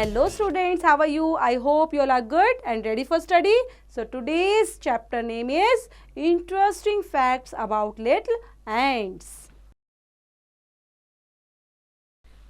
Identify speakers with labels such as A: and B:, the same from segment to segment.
A: Hello students, how are you? I hope you all are good and ready for study. So today's chapter name is Interesting Facts About Little Ants.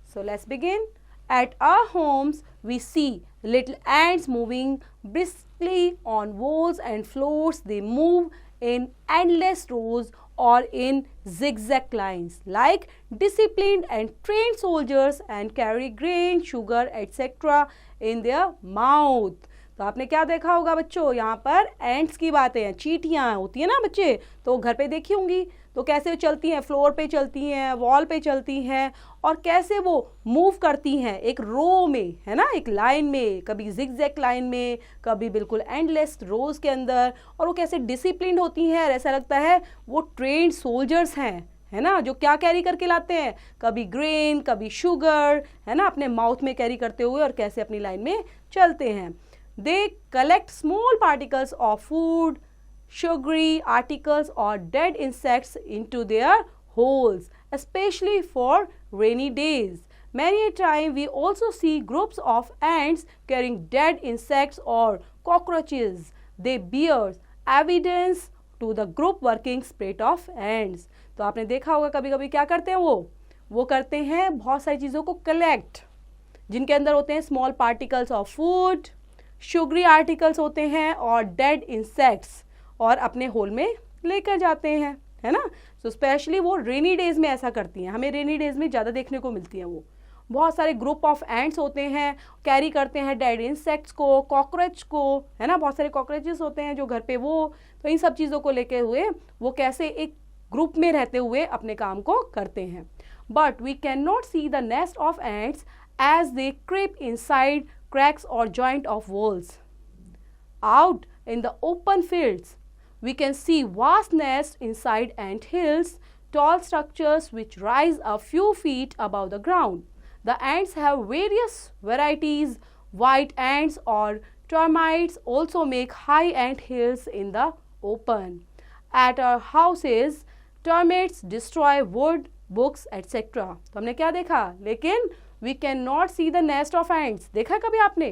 A: So let's begin. At our homes, we see little ants moving briskly on walls and floors. They move in endless rows or in zigzag lines like disciplined and trained soldiers and carry grain, sugar, etc. in their mouth. तो आपने क्या देखा होगा बच्चों, यहाँ पर ants की बातें हैं, चींटियाँ होती है ना बच्चे, तो घर पे देखी होंगी, तो कैसे चलती हैं, फ्लोर पे चलती हैं, वॉल पे चलती हैं और कैसे वो मूव करती हैं एक रो में, है ना, एक लाइन में, कभी जिगजैग लाइन में, कभी बिल्कुल एंडलेस रोज के अंदर, और वो कैसे डिसिप्लिन होती हैं, ऐसा लगता है वो ट्रेन्ड सोल्जर्स हैं, है ना, जो क्या कैरी करके लाते हैं, कभी ग्रेन, कभी शुगर, है ना, अपने माउथ में कैरी करते हुए और कैसे अपनी लाइन में चलते हैं. They collect small particles of food, sugary articles or dead insects into their holes, especially for rainy days. Many a time we also see groups of ants carrying dead insects or cockroaches. They bear evidence to the group working spirit of ants. तो आपने देखा होगा कभी कभी क्या करते हैं वो करते हैं बहुत सारी चीज़ों को कलेक्ट, जिनके अंदर होते हैं small particles of food, sugary articles होते हैं और डेड इंसेक्ट्स, और अपने होल में लेकर जाते हैं, है ना. सो स्पेशली वो रेनी डेज में ऐसा करती हैं, हमें रेनी डेज में ज़्यादा देखने को मिलती हैं. वो बहुत सारे ग्रुप ऑफ एंट्स होते हैं, कैरी करते हैं डेड इंसेक्ट्स को, कॉकरोच को, है ना, बहुत सारे कॉकरोचेस होते हैं जो घर पे, वो तो इन सब चीज़ों को लेके हुए वो कैसे एक ग्रुप में रहते हुए अपने काम को करते हैं. But we can not see the nest of ants as they creep inside cracks or joint of walls. Out in the open fields, we can see vast nests inside ant hills, tall structures which rise a few feet above the ground. The ants have various varieties. White ants or termites also make high ant hills in the open. At our houses, termites destroy wood, books, etc. तो हमने क्या देखा, लेकिन We cannot see the nest of ants. देखा कभी आपने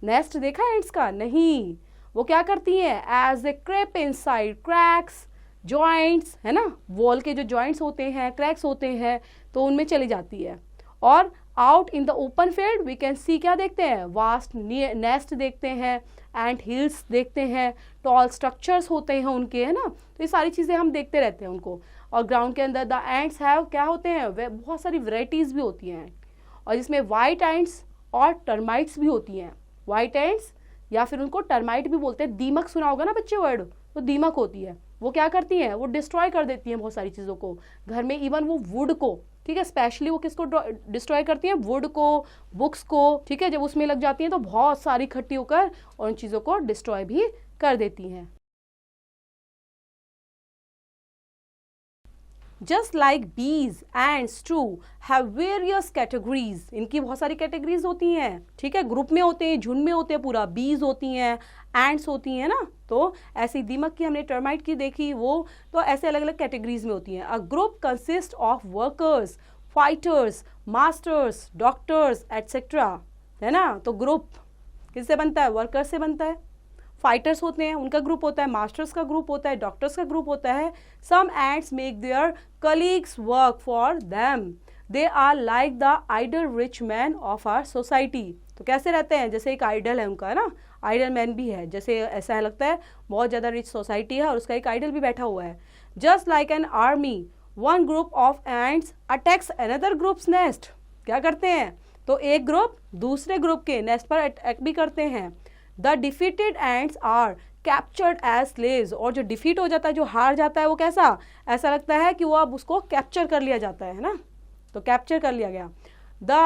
A: nest देखा ants का? नहीं. वो क्या करती हैं? As they creep inside cracks, joints, है ना, वॉल के जो जॉइंट्स होते हैं, क्रैक्स होते हैं, तो उनमें चली जाती है. और out in the open field we can see, क्या देखते हैं, वास्ट नेस्ट देखते हैं, एंट हिल्स देखते हैं, टॉल स्ट्रक्चर्स होते हैं उनके, है ना, तो ये सारी चीज़ें हम देखते रहते हैं उनको. और ग्राउंड के अंदर द एंट्स हैव, क्या होते हैं, वे बहुत सारी वेराइटीज़ भी होती हैं, और जिसमें वाइट एंट्स और टर्माइट्स भी होती हैं. वाइट एंट्स या फिर उनको टर्माइट भी बोलते हैं. दीमक सुना होगा ना बच्चे वर्ड, तो दीमक होती है. वो क्या करती हैं, वो डिस्ट्रॉय कर देती हैं बहुत सारी चीज़ों को घर में, इवन वो वुड को, ठीक है, स्पेशली वो किसको डिस्ट्रॉय करती हैं, वुड को, बुक्स को, ठीक है, जब उसमें लग जाती हैं तो बहुत सारी इकट्ठी होकर और उन चीज़ों को डिस्ट्रॉय भी कर देती हैं. Just like bees, ants too have various categories. इनकी बहुत सारी कैटेगरीज होती हैं, ठीक है, ग्रुप में होते हैं, झुंड में होते हैं, पूरा बीज होती हैं, एंट्स होती हैं ना. तो ऐसी दीमक की हमने टर्माइट की देखी, वो तो ऐसे अलग अलग कैटेगरीज में होती हैं. A group consist of workers, fighters, masters, doctors etcetera, है ना. तो ग्रुप किससे बनता है, वर्कर्स से बनता है. फाइटर्स होते हैं, उनका ग्रुप होता है, मास्टर्स का ग्रुप होता है, डॉक्टर्स का ग्रुप होता है. Some ants make their colleagues work for them. They are like the idle rich man of our society. तो कैसे रहते हैं, जैसे एक आइडल है उनका, है ना, आइडल मैन भी है, जैसे ऐसा लगता है बहुत ज़्यादा रिच सोसाइटी है और उसका एक आइडल भी बैठा हुआ है. Just like an army, one group of ants attacks another groups nest. क्या करते हैं, तो एक ग्रुप दूसरे ग्रुप के नेस्ट पर अटैक भी करते हैं. The defeated ants are captured as slaves. और जो डिफीट हो जाता है, जो हार जाता है, वो कैसा, ऐसा लगता है कि वो अब उसको कैप्चर कर लिया जाता है ना, तो कैप्चर कर लिया गया. The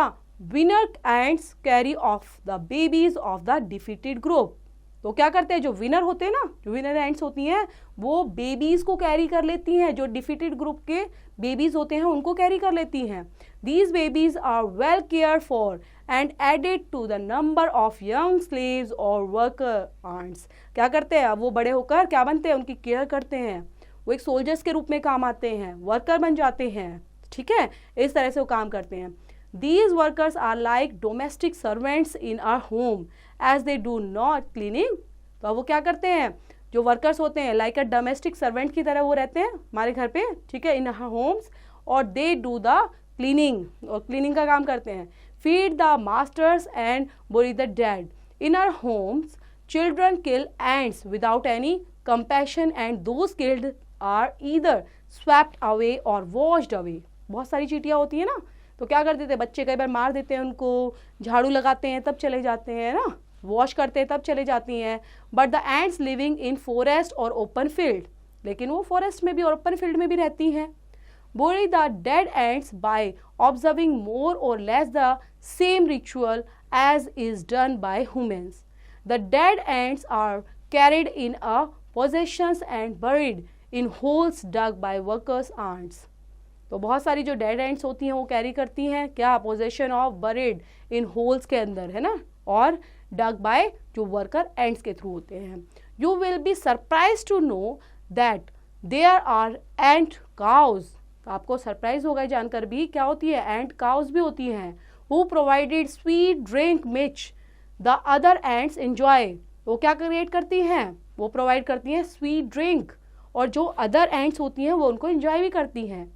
A: winner ants carry off the babies of the defeated group. तो क्या करते हैं, जो विनर होते हैं ना, जो विनर एंट्स होती हैं, वो बेबीज को कैरी कर लेती हैं, जो डिफीटेड ग्रुप के बेबीज होते हैं उनको कैरी कर लेती हैं. These babies are well cared for and added to the number of young slaves or worker ants. क्या करते हैं, अब वो बड़े होकर क्या बनते हैं, उनकी केयर करते हैं, वो एक सोल्जर्स के रूप में काम आते हैं, वर्कर बन जाते हैं, ठीक है, इस तरह से वो काम करते हैं. These workers are like domestic servants in our home as they do not cleaning. तो अब वो क्या करते हैं, जो वर्कर्स होते हैं लाइक अ डोमेस्टिक सर्वेंट की तरह वो रहते हैं हमारे घर पे, ठीक है, इन होम्स, और दे डू द क्लीनिंग, और क्लीनिंग का काम करते हैं. Feed the masters and bury the dead. In our homes children kill ants without any compassion and those killed are either swept away और वॉश्ड अवे. बहुत सारी चींटियाँ होती हैं ना, तो क्या कर देते हैं बच्चे, कई बार मार देते हैं उनको, झाड़ू लगाते हैं तब चले जाते हैं ना, वॉश करते हैं तब चले जाती हैं. But the ends living in forest और ओपन फील्ड, लेकिन वो फॉरेस्ट में भी और ओपन फील्ड में भी रहती हैं. bury the dead ants by observing more or less the same ritual as is done by humans. The dead ants are carried in a possessions and buried in holes dug by workers ants. तो बहुत सारी जो dead ends होती हैं वो carry करती हैं क्या, possession of buried in holes के अंदर, है ना, और डग बाय जो वर्कर एंड्स के थ्रू होते हैं. You will be surprise to know that there are ant cows. आपको सरप्राइज होगा जानकर भी क्या होती है, एंट काउज भी होती हैं. Who provided sweet drink Mitch the other ants enjoy. वो क्या क्रिएट करती हैं, वो प्रोवाइड करती हैं स्वीट ड्रिंक, और जो अदर एंट्स होती हैं वो उनको एंजॉय भी करती हैं.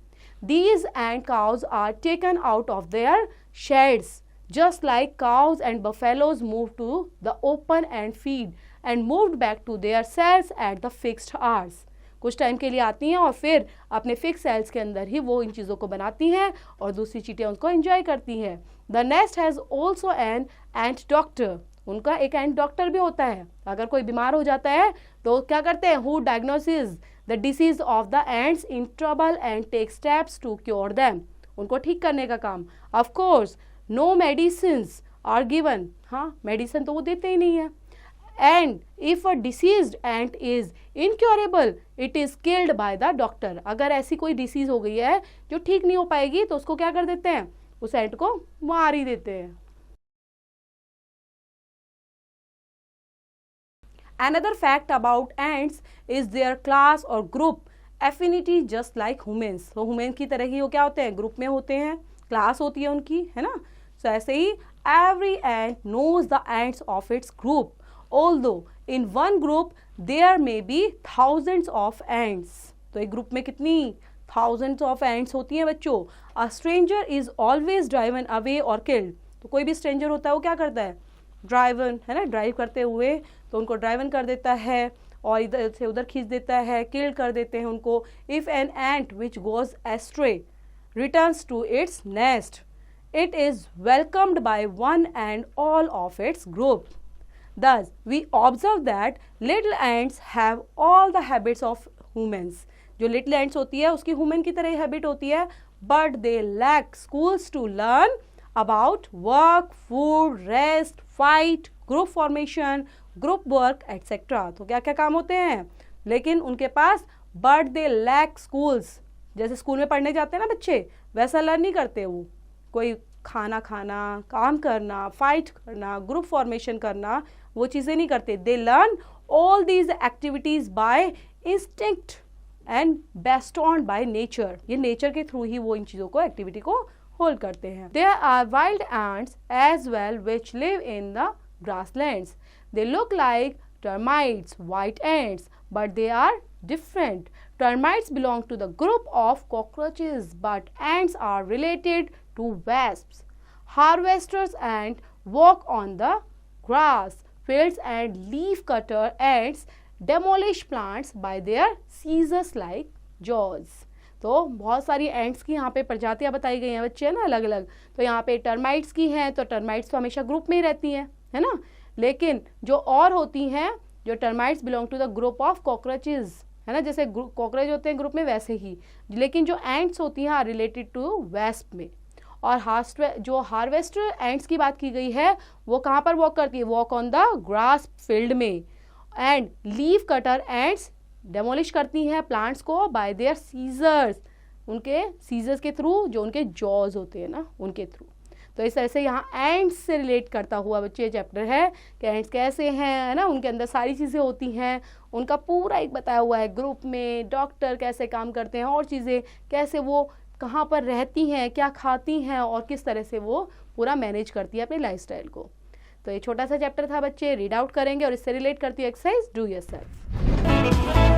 A: These ant cows are taken out of their sheds, just like cows and buffaloes move to the open and feed and moved back to their cells at the fixed hours. कुछ time के लिए आती हैं और फिर अपने fix sales के अंदर ही वो इन चीज़ों को बनाती हैं और दूसरी चीटियाँ उनको एंजॉय करती हैं. The nest has also an ant doctor. उनका एक एंट डॉक्टर भी होता है. अगर कोई बीमार हो जाता है तो क्या करते हैं, who diagnoses the disease of the ants in trouble and take steps to cure them. उनको ठीक करने का काम. Of course, no medicines are given. हाँ, मेडिसिन तो वो देते ही नहीं है. And if a diseased ant is incurable, it is killed by the doctor. अगर ऐसी कोई डिसीज हो गई है जो ठीक नहीं हो पाएगी तो उसको क्या कर देते हैं, उस एंट को मार ही देते हैं. Another fact about ants is their class or group affinity just like humans. तो humans की तरह ही वो क्या होते हैं, ग्रुप में होते हैं, क्लास होती है उनकी, है ना. So ऐसे ही every ant knows the ants of its group, although in one group there may be thousands of ants. तो एक ग्रुप में कितनी thousands of ants होती हैं बच्चों. A stranger is always driven away or killed. तो कोई भी stranger होता है वो क्या करता है, ड्राइवन, है ना, ड्राइव करते हुए तो उनको ड्राइवन कर देता है और इधर से उधर खींच देता है, किल कर देते हैं उनको. If an ant which goes astray returns to its nest, it is welcomed by one and all of its group. Thus, we observe that little ants have all the habits of humans. जो little ants होती है उसकी human की तरह habit होती है, but they lack schools to learn about work, food, rest, fight, group formation, group work, etc. तो क्या क्या काम होते हैं, लेकिन उनके पास but they lack schools. जैसे स्कूल में पढ़ने जाते हैं ना बच्चे, वैसा लर्न नहीं करते वो. कोई खाना खाना, काम करना, फाइट करना, ग्रुप फॉर्मेशन करना, वो चीज़ें नहीं करते. They learn all these activities by instinct and bestowed by nature. ये नेचर के थ्रू ही वो इन चीज़ों को, एक्टिविटी को होल्ड करते हैं. There are wild ants as well which live in the grasslands. They look like termites, white ants, but they are different. Termites belong to the group of cockroaches, but ants are related to wasps. Harvesters ant walk on the grass fields and leaf cutter ants demolish plants by their scissors like jaws. तो बहुत सारी ants की यहाँ पे प्रजातियाँ बताई गई हैं बच्चे, है ना, अलग अलग. तो यहाँ पे टर्माइट्स की हैं, तो टर्माइट्स तो हमेशा ग्रुप में ही रहती हैं, है ना. लेकिन जो और होती हैं, जो termites belong to the group of cockroaches, है ना, जैसे कॉकरोच होते हैं ग्रुप में वैसे ही. लेकिन जो एंट्स होती हैं आर रिलेटेड टू वेस्प में. और जो हार्वेस्टर एंट्स की बात की गई है वो कहाँ पर वॉक करती है, walk on the grass field में. And leaf cutter ants demolish करती हैं प्लांट्स को बाय देयर सीजर्स, उनके सीजर्स के थ्रू, जो उनके जॉज होते हैं ना, उनके थ्रू. तो इस तरह से यहाँ एंट्स से रिलेट करता हुआ बच्चे चैप्टर है कि एंट्स कैसे हैं, है ना, उनके अंदर सारी चीज़ें होती हैं, उनका पूरा एक बताया हुआ है, ग्रुप में डॉक्टर कैसे काम करते हैं और चीज़ें कैसे वो कहाँ पर रहती हैं, क्या खाती हैं और किस तरह से वो पूरा मैनेज करती है अपने लाइफस्टाइल को। तो ये छोटा सा चैप्टर था बच्चे, रीड आउट करेंगे और इससे रिलेट करती है एक्सरसाइज डू योरसेल्फ।